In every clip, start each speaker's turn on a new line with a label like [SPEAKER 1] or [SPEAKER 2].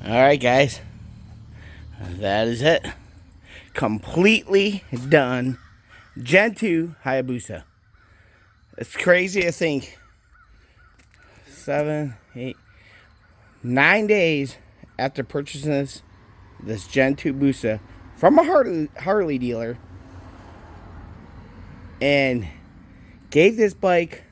[SPEAKER 1] Alright, guys. That is it. Completely done. Gen 2 Hayabusa. It's crazy to think 7, 8, 9 days after purchasing this Gen 2 Busa from a Harley dealer and gave this bike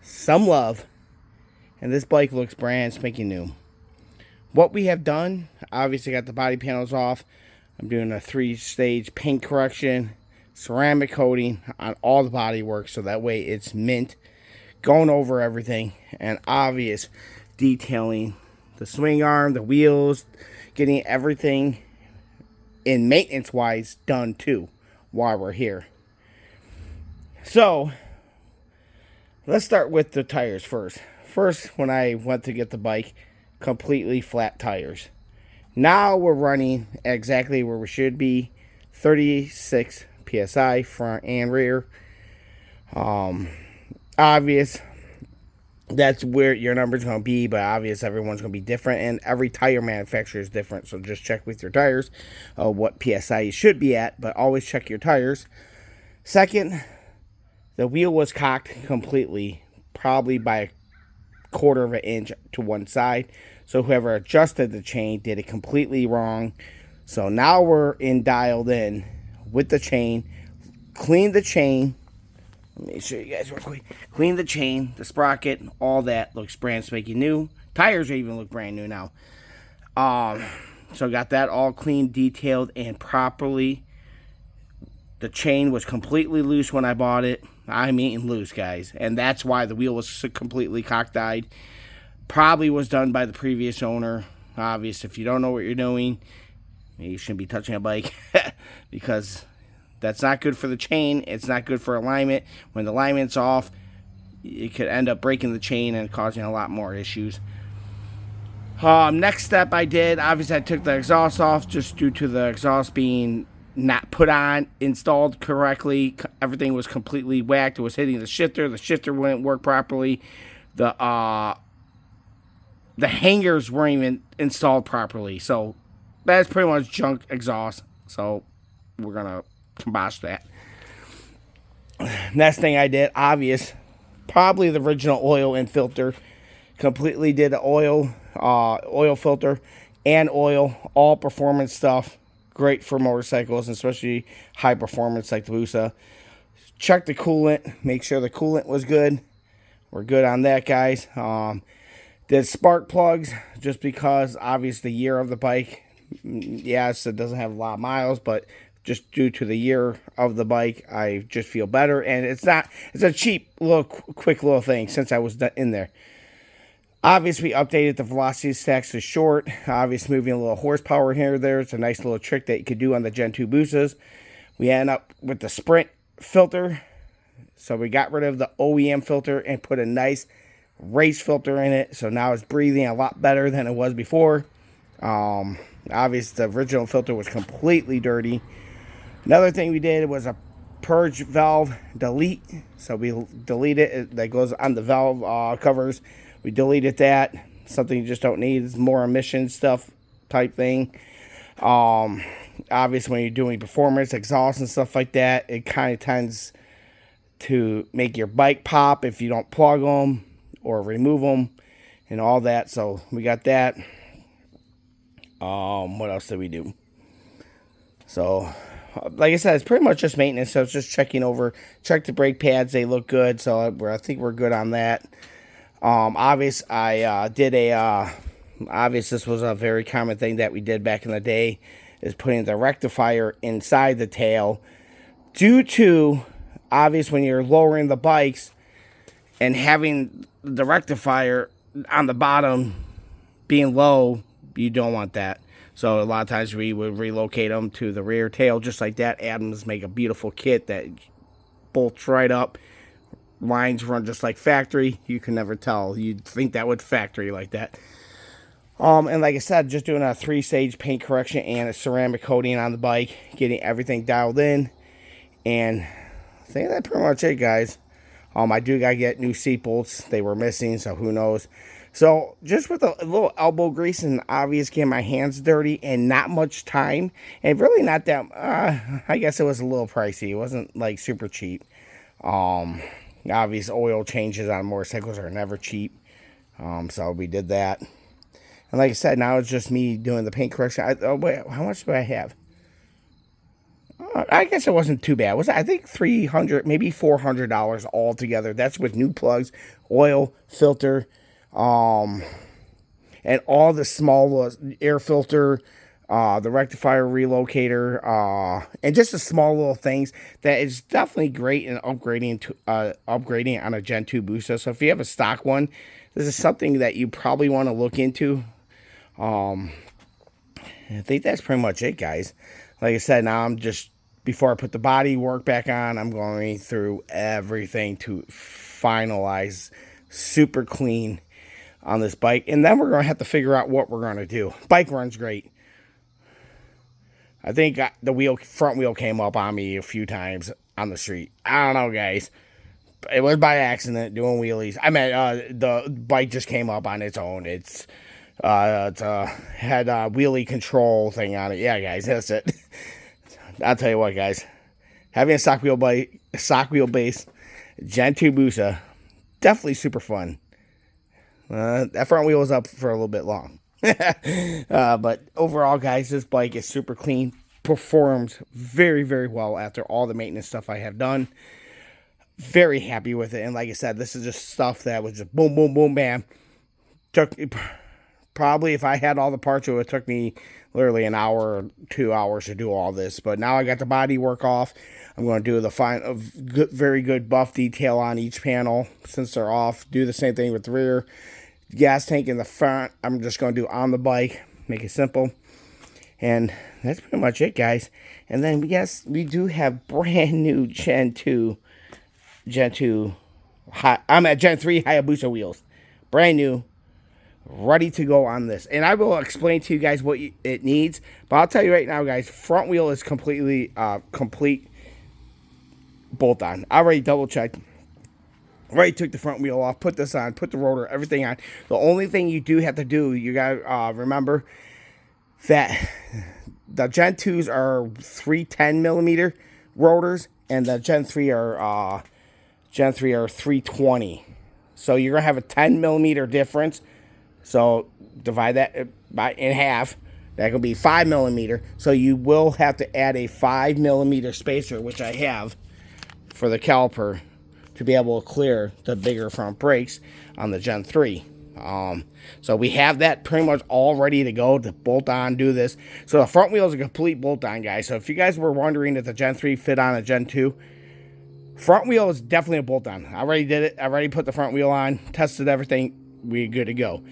[SPEAKER 1] some love, and this bike looks brand spanking new. What we have done, obviously got the body panels off. I'm doing a 3-stage paint correction, ceramic coating on all the body work so that way it's mint. Going over everything and obvious detailing the swing arm, the wheels, getting everything in maintenance wise done too while we're here. So let's start with the tires first. First, when I went to get the bike, completely flat tires. Now we're running exactly where we should be, 36 psi front and rear. Obvious that's where your number's going to be, but obvious everyone's going to be different, and every tire manufacturer is different, so just check with your tires what psi you should be at, but always check your tires. Second, the wheel was cocked completely, probably by a quarter of an inch to one side. So whoever adjusted the chain did it completely wrong. So now we're dialed in with the chain. Clean the chain. Let me show you guys real quick. Clean the chain, the sprocket, all that looks brand spanking new. Tires even look brand new now. So got that all clean, detailed, and properly. The chain was completely loose when I bought it. I mean loose, guys. And that's why the wheel was completely cockeyed. Probably was done by the previous owner. Obvious, if you don't know what you're doing, you shouldn't be touching a bike because that's not good for the chain. It's not good for alignment. When the alignment's off, it could end up breaking the chain and causing a lot more issues. Next step I did, obviously I took the exhaust off just due to the exhaust being not put on, installed correctly. Everything was completely whacked. It was hitting the shifter. The shifter wouldn't work properly. The hangers weren't even installed properly. So that's pretty much junk exhaust. So we're going to kibosh that. Next thing I did, obvious, probably the original oil and filter. Completely did the oil filter and oil, all performance stuff. Great for motorcycles, especially high performance like the Busa. Check the coolant. Make sure the coolant was good. We're good on that, guys. Did spark plugs just because, obviously, the year of the bike. Yes, it doesn't have a lot of miles, but just due to the year of the bike, I just feel better. And it's a cheap, quick little thing since I was in there. Obviously, we updated the velocity stacks to short. Obviously, moving a little horsepower here or there. It's a nice little trick that you could do on the Gen 2 Busas. We end up with the Sprint filter. So we got rid of the OEM filter and put a nice race filter in it. So now it's breathing a lot better than it was before. Obviously, the original filter was completely dirty. Another thing we did was a purge valve delete. So we deleted it. That goes on the valve covers. We deleted that. Something you just don't need. It's more emission stuff type thing. Obviously, when you're doing performance, exhaust, and stuff like that, it kind of tends to make your bike pop if you don't plug them or remove them and all that. So we got that. What else did we do? So, like I said, it's pretty much just maintenance. So it's just checking over. Check the brake pads. They look good. So I think we're good on that. Obvious, I did obvious, this was a very common thing that we did back in the day, is putting the rectifier inside the tail. Due to, obvious, when you're lowering the bikes and having the rectifier on the bottom being low, you don't want that. So a lot of times we would relocate them to the rear tail just like that. Adams make a beautiful kit that bolts right up. Lines run just like factory. You can never tell. You'd think that would factory like that. And like I said, just doing a 3-stage paint correction and a ceramic coating on the bike, getting everything dialed in, and I think that's pretty much it, guys. I do gotta get new seat bolts. They were missing, so who knows. So just with a little elbow grease and obvious getting my hands dirty and not much time, and really not that, I guess it was a little pricey. It wasn't like super cheap. Obvious oil changes on motorcycles are never cheap. So we did that. And like I said, now it's just me doing the paint correction. Oh wait, how much do I have? I guess it wasn't too bad. I think $300, maybe $400 altogether. That's with new plugs, oil, filter, and all the small air filter, the rectifier relocator, and just the small little things that is definitely great in upgrading on a Gen 2 Busa. So if you have a stock one, this is something that you probably want to look into. I think that's pretty much it, guys. Like I said, now I'm just, before I put the body work back on, I'm going through everything to finalize super clean on this bike. And then we're going to have to figure out what we're going to do. Bike runs great. I think the front wheel came up on me a few times on the street. I don't know, guys. It was by accident doing wheelies. I mean, the bike just came up on its own. It's had a wheelie control thing on it. Yeah, guys, that's it. I'll tell you what, guys. Having a stock wheel base, Gen 2 Busa, definitely super fun. That front wheel was up for a little bit long. But overall, guys, this bike is super clean. Performs very, very well after all the maintenance stuff I have done. Very happy with it. And like I said, this is just stuff that was just boom, boom, boom, bam. Probably if I had all the parts, it would have took me literally an hour or 2 hours to do all this. But now I got the body work off. I'm going to do the very good buff detail on each panel since they're off. Do the same thing with the rear. Gas tank in the front, I'm just going to do on the bike. Make it simple. And that's pretty much it, guys. And then, yes, we do have brand new Gen 3 Hayabusa wheels. Brand new. Ready to go on this. And I will explain to you guys what it needs. But I'll tell you right now, guys, front wheel is completely complete bolt on. I already double checked. Already took the front wheel off, put this on, put the rotor, everything on. The only thing you do have to do, you gotta remember that the Gen 2s are 310 millimeter rotors, and the Gen 3 are 320. So you're gonna have a 10 millimeter difference. So divide that in half. That could be 5 millimeter. So you will have to add a 5 millimeter spacer, which I have for the caliper, to be able to clear the bigger front brakes on the Gen 3. So we have that pretty much all ready to go to bolt on, do this. So the front wheel is a complete bolt on, guys. So if you guys were wondering if the Gen 3 fit on a Gen 2, front wheel is definitely a bolt on. I already did it. I already put the front wheel on, tested everything. We're good to go.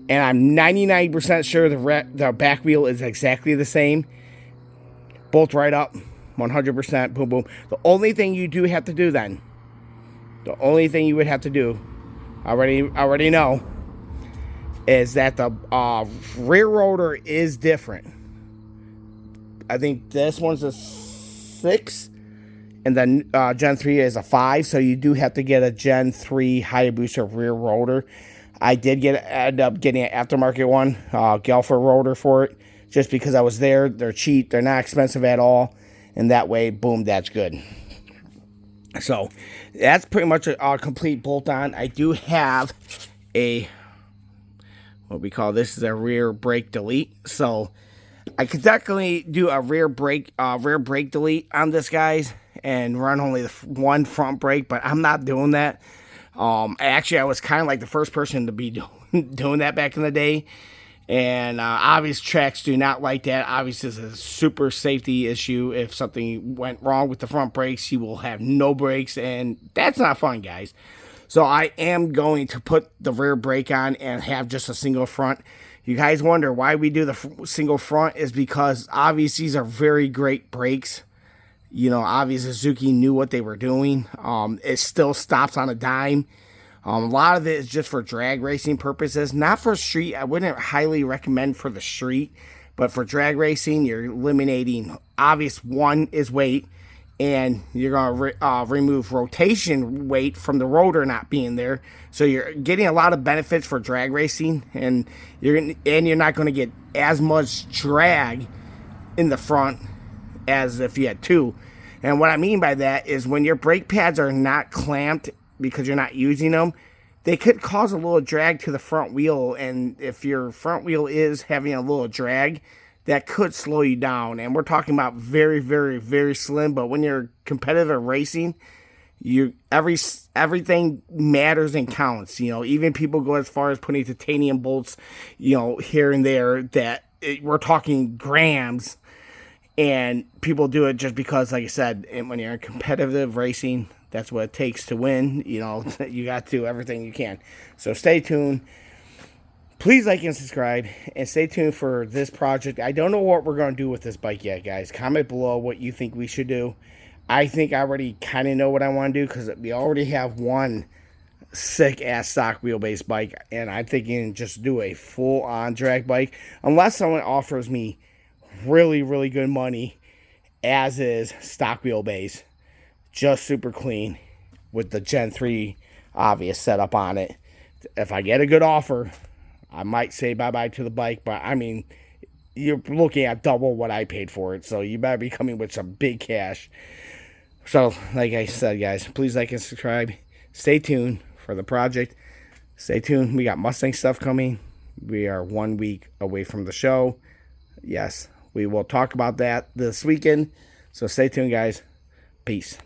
[SPEAKER 1] And I'm 99% sure the back wheel is exactly the same. Bolt right up, 100%, boom, boom. The only thing you do have to do then, the only thing you would have to do, I already know, is that the rear rotor is different. I think this one's a 6, and then Gen 3 is a 5, so you do have to get a Gen 3 Hayabusa rear rotor. I did end up getting an aftermarket one, Gelfer rotor for it, just because I was there. They're cheap, they're not expensive at all, and that way, boom, that's good. So that's pretty much a complete bolt-on. I do have a, what we call this is a rear brake delete. So I could definitely do a rear brake delete on this, guys, and run only the one front brake, but I'm not doing that. Actually, I was kind of like the first person to be doing that back in the day. And obvious tracks do not like that. Obviously, it's a super safety issue. If something went wrong with the front brakes, you will have no brakes, and that's not fun, guys. So I am going to put the rear brake on and have just a single front. You guys wonder why we do the single front is because obviously these are very great brakes. You know, obviously Suzuki knew what they were doing. It still stops on a dime. A lot of it is just for drag racing purposes, not for street. I wouldn't highly recommend for the street, but for drag racing, you're eliminating, obvious one is weight, and you're going to remove rotation weight from the rotor not being there. So you're getting a lot of benefits for drag racing, and you're not going to get as much drag in the front as if you had two. And what I mean by that is when your brake pads are not clamped because you're not using them, they could cause a little drag to the front wheel. And if your front wheel is having a little drag, that could slow you down. And we're talking about very, very, very slim. But when you're competitive racing, everything matters and counts. You know, even people go as far as putting titanium bolts, you know, here and there. We're talking grams. And people do it just because, like I said, when you're in competitive racing, that's what it takes to win. You know, you got to do everything you can. So stay tuned. Please like and subscribe, and stay tuned for this project. I don't know what we're going to do with this bike yet, guys. Comment below what you think we should do. I think I already kind of know what I want to do because we already have one sick-ass stock wheelbase bike, and I'm thinking just do a full-on drag bike. Unless someone offers me really, really good money, as is stock wheelbase. Just super clean with the Gen 3 obvious setup on it. If I get a good offer, I might say bye-bye to the bike, but I mean, you're looking at double what I paid for it, so you better be coming with some big cash. So, like I said, guys, please like and subscribe. Stay tuned for the project. Stay tuned. We got Mustang stuff coming. We are 1 week away from the show. Yes, we will talk about that this weekend. So stay tuned, guys. Peace.